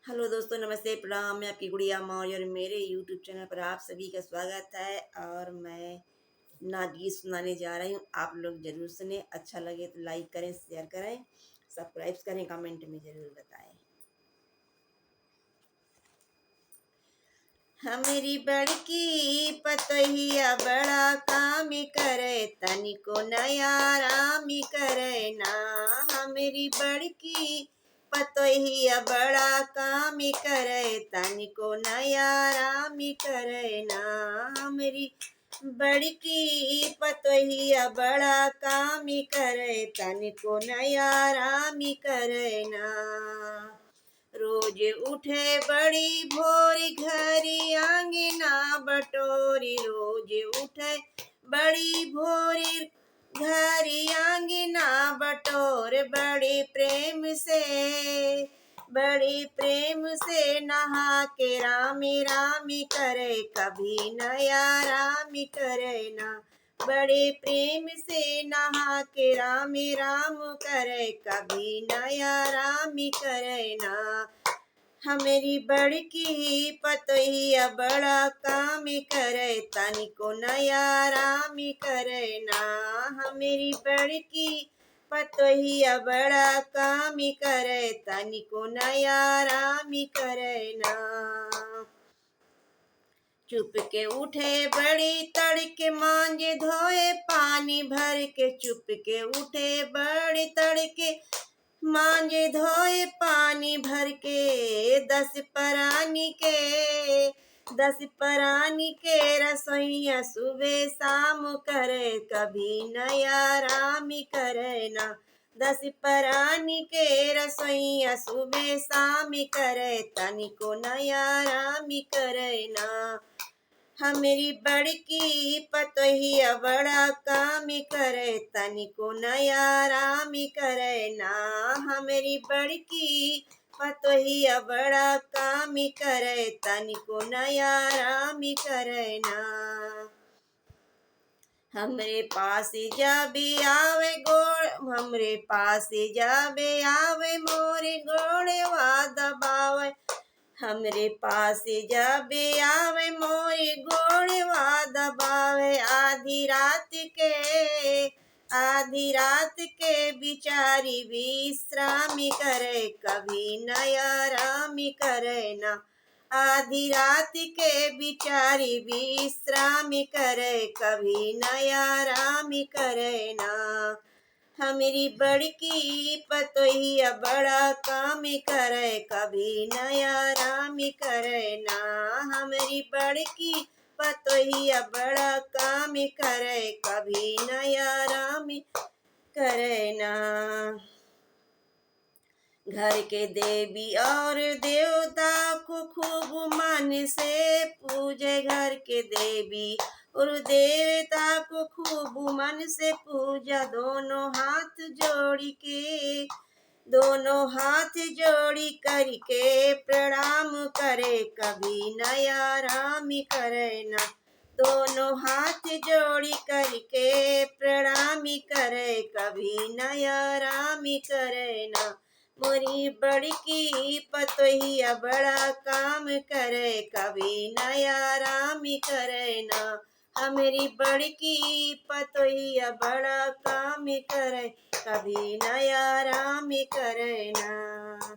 Hello दोस्तों, नमस्ते, प्रणाम। मैं आपकी गुड़िया मौर्य और मेरे यूट्यूब चैनल पर आप सभी का स्वागत है। और मैं नाच सुनाने जा रही हूँ। आप लोग ज़रूर सुने। अच्छा लगे तो लाइक करें, शेयर करें, सब्सक्राइब करें, कमेंट में ज़रूर बताएं। हमारी बड़की पतोहिया बड़ा काम करे, तनिको नया राम करे ना। हमारी बड़की पतोहिया बड़ा काम करे, तनिको नया राम करे ना। हमारी बड़की पतोहिया बड़ा काम करे, तनिको नया राम करे ना। रोज उठे बड़ी भोरी घरी आंगना बटोरी, रोज उठे बड़ी भोरी घरी आंगना बटोर, बड़ी प्रेम से नहा के रामी रामी करे, कभी नया रामी करे ना। बड़े प्रेम से नहा के रामी राम करे, कभी नया रामी करे ना। हमारी बड़की पतोहिया बड़ा काम करे, तनिको नया रामी करे ना। हमारी बड़की पतोहिया बड़ा काम करे, तनिको नया रामी करे ना। चुप के उठे बड़ी तड़के मांजे धोए पानी भर के, चुप के उठे बड़ी तड़के मांजे धोए पानी भर के। दस परानी के रसोईया सुबह शाम करे, कभी नया रामी करे ना। 10 परानी के रसोईया सुबह शाम करे, तनिको नया रामी करे ना। हमारी बड़की पतोहिया बड़ा काम करे, तनिको नया रामी करे ना। हमारी बड़की पतोहिया बड़ा काम करे, तनिको नया रामी करे ना। हमरे पास जाबे आवे मोरे गोड़े वा दबावे। हमरे पास जाबे आवे मोरे गोड़े वा दबावे। आधी रात के बिचारी विश्रामी करे, कभी नया रामी करे ना। आधी रात के बिचारी विश्रामी करे, कभी नया रामी करे ना। हमारी बड़की पतोहिया बड़ा काम करे, कभी नया रामी करे ना। हमारी बड़की पतोहिया बड़ा काम करे, कभी नया रामी करे ना। घर के देवी और देवता को खूब मन से पूजे, घर के देवी और देवता को खूब मन से पूजा। दोनों हाथ जोड़ी करके प्रणाम करे, कभी नया रामी करे ना। दोनों हाथ जोड़ी करके प्रणामी करे, कभी नया रामी करे ना। मोरी बड़की पतोहिया बड़ा काम करे, कभी नया रामी करे ना। हमारी बड़की पतोहिया बड़ा काम करे, कभी नया रामी करे ना।